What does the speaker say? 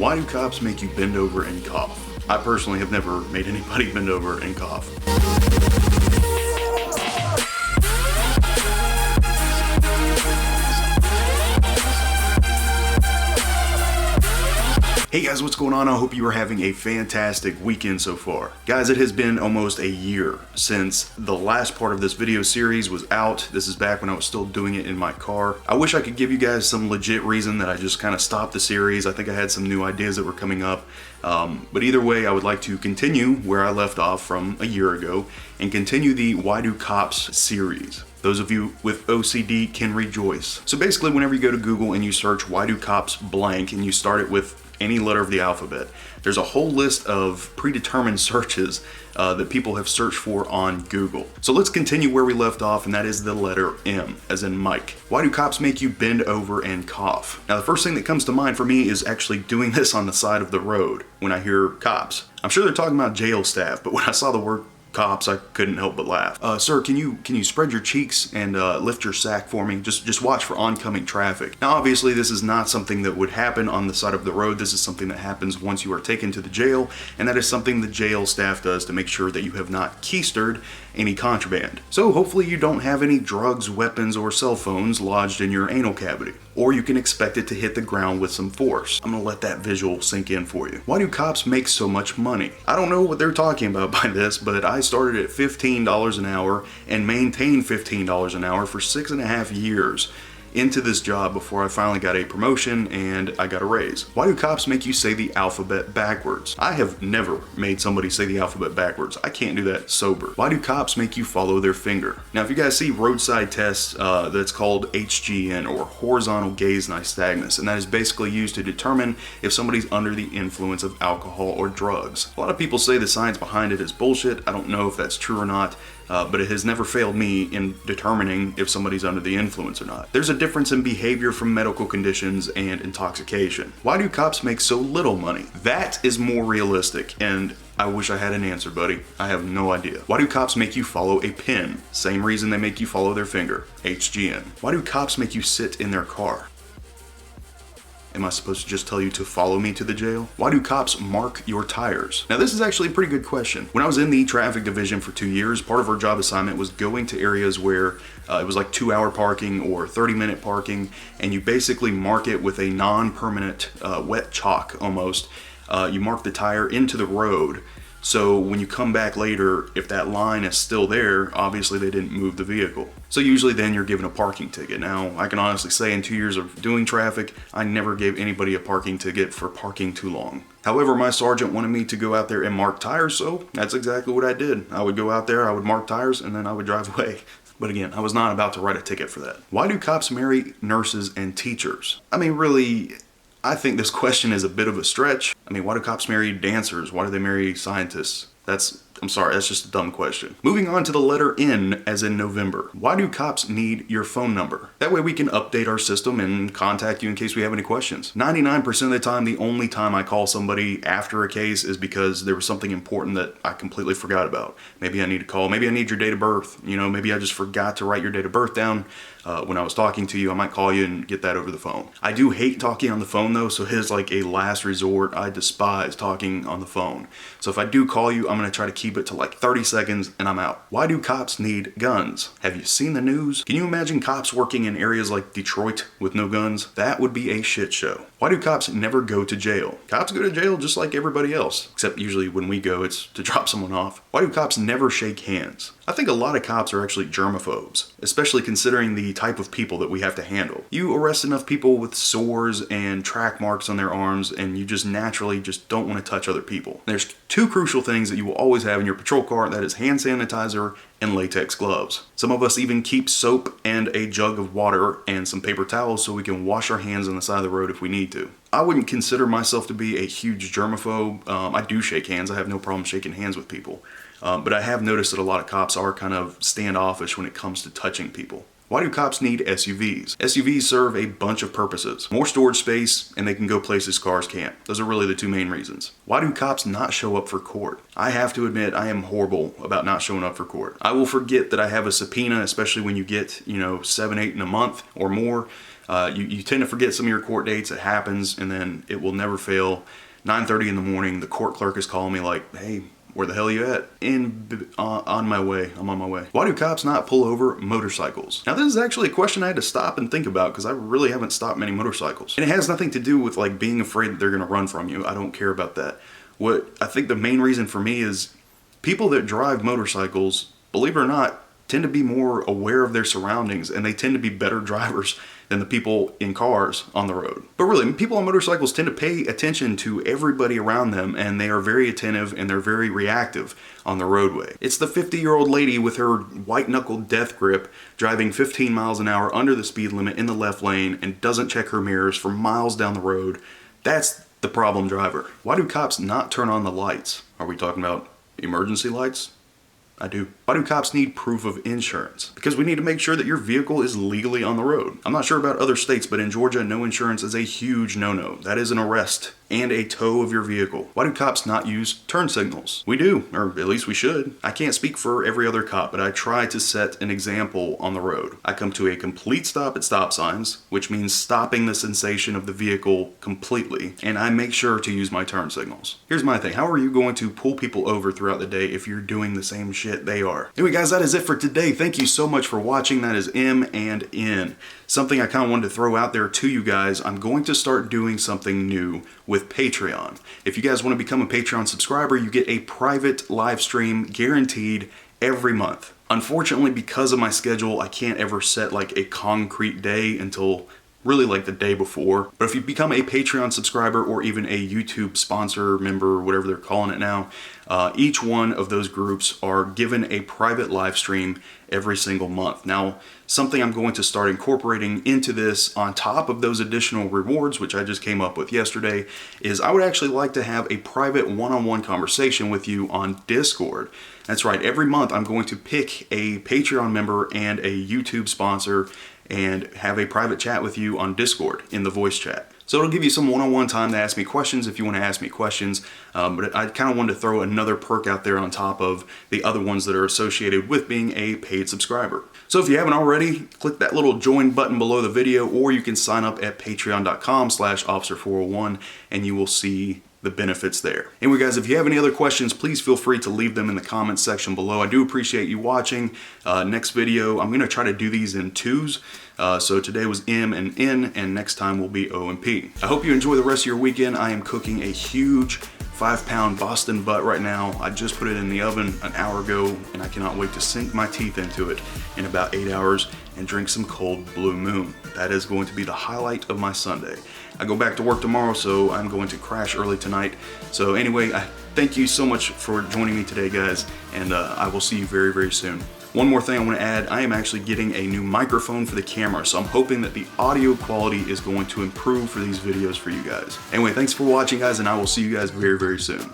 Why do cops make you bend over and cough? I personally have never made anybody bend over and cough. Hey guys, what's going on? I hope you are having a fantastic weekend so far. Guys, it has been almost a year since the last part of this video series was out. This is back when I was still doing it in my car. I wish I could give you guys some legit reason that I just kind of stopped the series. I think I had some new ideas that were coming up. But either way, I would like to continue where I left off from a year ago and continue the Why Do Cops series. Those of you with OCD can rejoice. So basically, whenever you go to Google and you search why do cops blank and you start it with any letter of the alphabet, there's a whole list of predetermined searches that people have searched for on Google. So let's continue where we left off, and that is the letter M, as in Mike. Why do cops make you bend over and cough? Now, the first thing that comes to mind for me is actually doing this on the side of the road when I hear cops. I'm sure they're talking about jail staff, but when I saw the word cops, I couldn't help but laugh. Sir, can you spread your cheeks and lift your sack for me? Just watch for oncoming traffic. Now, obviously, this is not something that would happen on the side of the road. This is something that happens once you are taken to the jail, and that is something the jail staff does to make sure that you have not keistered any contraband. So hopefully you don't have any drugs, weapons, or cell phones lodged in your anal cavity. Or you can expect it to hit the ground with some force. I'm gonna let that visual sink in for you. Why do cops make so much money? I don't know what they're talking about by this, but I started at $15 an hour and maintained $15 an hour for 6.5 years into this job before I finally got a promotion and I got a raise. Why do cops make you say the alphabet backwards? I have never made somebody say the alphabet backwards. I can't do that sober. Why do cops make you follow their finger? Now, if you guys see roadside tests, that's called HGN, or horizontal gaze nystagmus, and that is basically used to determine if somebody's under the influence of alcohol or drugs. A lot of people say the science behind it is bullshit. I don't know if that's true or not. But it has never failed me in determining if somebody's under the influence or not. There's a difference in behavior from medical conditions and intoxication. Why do cops make so little money? That is more realistic, and I wish I had an answer, buddy. I have no idea. Why do cops make you follow a pin? Same reason they make you follow their finger. HGN. Why do cops make you sit in their car? Am I supposed to just tell you to follow me to the jail? Why do cops mark your tires? Now, this is actually a pretty good question. When I was in the traffic division for 2 years, part of our job assignment was going to areas where it was like 2-hour parking or 30-minute parking, and you basically mark it with a non-permanent wet chalk almost. You mark the tire into the road. So when you come back later, if that line is still there, obviously they didn't move the vehicle. So usually then you're given a parking ticket. Now, I can honestly say in 2 years of doing traffic, I never gave anybody a parking ticket for parking too long. However, my sergeant wanted me to go out there and mark tires, so that's exactly what I did. I would go out there, I would mark tires, and then I would drive away. But again, I was not about to write a ticket for that. Why do cops marry nurses and teachers? I mean, really, I think this question is a bit of a stretch. I mean, why do cops marry dancers? Why do they marry scientists? I'm sorry, that's just a dumb question. Moving on to the letter N, as in November. Why do cops need your phone number? That way we can update our system and contact you in case we have any questions. 99% of the time, the only time I call somebody after a case is because there was something important that I completely forgot about. Maybe I need to call, maybe I need your date of birth. You know, maybe I just forgot to write your date of birth down. When I was talking to you, I might call you and get that over the phone. I do hate talking on the phone though, so it is like a last resort. I despise talking on the phone. So if I do call you, I'm gonna try to keep it to like 30 seconds and I'm out. Why do cops need guns? Have you seen the news? Can you imagine cops working in areas like Detroit with no guns? That would be a shit show. Why do cops never go to jail? Cops go to jail just like everybody else, except usually when we go, it's to drop someone off. Why do cops never shake hands? I think a lot of cops are actually germaphobes, especially considering the type of people that we have to handle. You arrest enough people with sores and track marks on their arms, and you just naturally just don't want to touch other people. There's two crucial things that you will always have in your patrol car, that is hand sanitizer and latex gloves. Some of us even keep soap and a jug of water and some paper towels so we can wash our hands on the side of the road if we need to. I wouldn't consider myself to be a huge germaphobe. I do shake hands. I have no problem shaking hands with people. But I have noticed that a lot of cops are kind of standoffish when it comes to touching people. Why do cops need SUVs? SUVs serve a bunch of purposes. More storage space, and they can go places cars can't. Those are really the two main reasons. Why do cops not show up for court? I have to admit, I am horrible about not showing up for court. I will forget that I have a subpoena, especially when you get, 7, 8 in a month or more. You tend to forget some of your court dates. It happens, and then it will never fail. 9:30 in the morning, the court clerk is calling me like, hey, where the hell are you at? On my way. I'm on my way. Why do cops not pull over motorcycles? Now, this is actually a question I had to stop and think about because I really haven't stopped many motorcycles. And it has nothing to do with like being afraid that they're going to run from you. I don't care about that. What I think the main reason for me is people that drive motorcycles, believe it or not, tend to be more aware of their surroundings, and they tend to be better drivers than the people in cars on the road. But really, people on motorcycles tend to pay attention to everybody around them, and they are very attentive and they're very reactive on the roadway. It's the 50-year-old lady with her white-knuckled death grip driving 15 miles an hour under the speed limit in the left lane and doesn't check her mirrors for miles down the road. That's the problem driver. Why do cops not turn on the lights? Are we talking about emergency lights? I do. Why do cops need proof of insurance? Because we need to make sure that your vehicle is legally on the road. I'm not sure about other states, but in Georgia, no insurance is a huge no-no. That is an arrest and a tow of your vehicle. Why do cops not use turn signals? We do, or at least we should. I can't speak for every other cop, but I try to set an example on the road. I come to a complete stop at stop signs, which means stopping the sensation of the vehicle completely, and I make sure to use my turn signals. Here's my thing. How are you going to pull people over throughout the day if you're doing the same shit they are? Anyway, guys, that is it for today. Thank you so much for watching. That is M and N. Something I kind of wanted to throw out there to you guys. I'm going to start doing something new with Patreon. If you guys want to become a Patreon subscriber, you get a private live stream guaranteed every month. Unfortunately, because of my schedule, I can't ever set like a concrete day until really like the day before. But if you become a Patreon subscriber or even a YouTube sponsor, member, whatever they're calling it now, each one of those groups are given a private live stream every single month. Now, something I'm going to start incorporating into this on top of those additional rewards, which I just came up with yesterday, is I would actually like to have a private one-on-one conversation with you on Discord. That's right, every month I'm going to pick a Patreon member and a YouTube sponsor and have a private chat with you on Discord in the voice chat. So it'll give you some one-on-one time to ask me questions if you want to ask me questions, but I kind of wanted to throw another perk out there on top of the other ones that are associated with being a paid subscriber. So if you haven't already, click that little join button below the video, or you can sign up at patreon.com/officer401 and you will see the benefits there. Anyway, guys, if you have any other questions, please feel free to leave them in the comments section below. I do appreciate you watching. Next video, I'm gonna try to do these in twos. So today was M and N, and next time will be O and P. I hope you enjoy the rest of your weekend. I am cooking a huge 5-pound Boston butt right now. I just put it in the oven an hour ago, and I cannot wait to sink my teeth into it in about 8 hours and drink some cold Blue Moon. That is going to be the highlight of my Sunday. I go back to work tomorrow, so I'm going to crash early tonight. So anyway, I thank you so much for joining me today, guys, and I will see you very, very soon. One more thing I want to add, I am actually getting a new microphone for the camera, so I'm hoping that the audio quality is going to improve for these videos for you guys. Anyway, thanks for watching, guys, and I will see you guys very, very soon.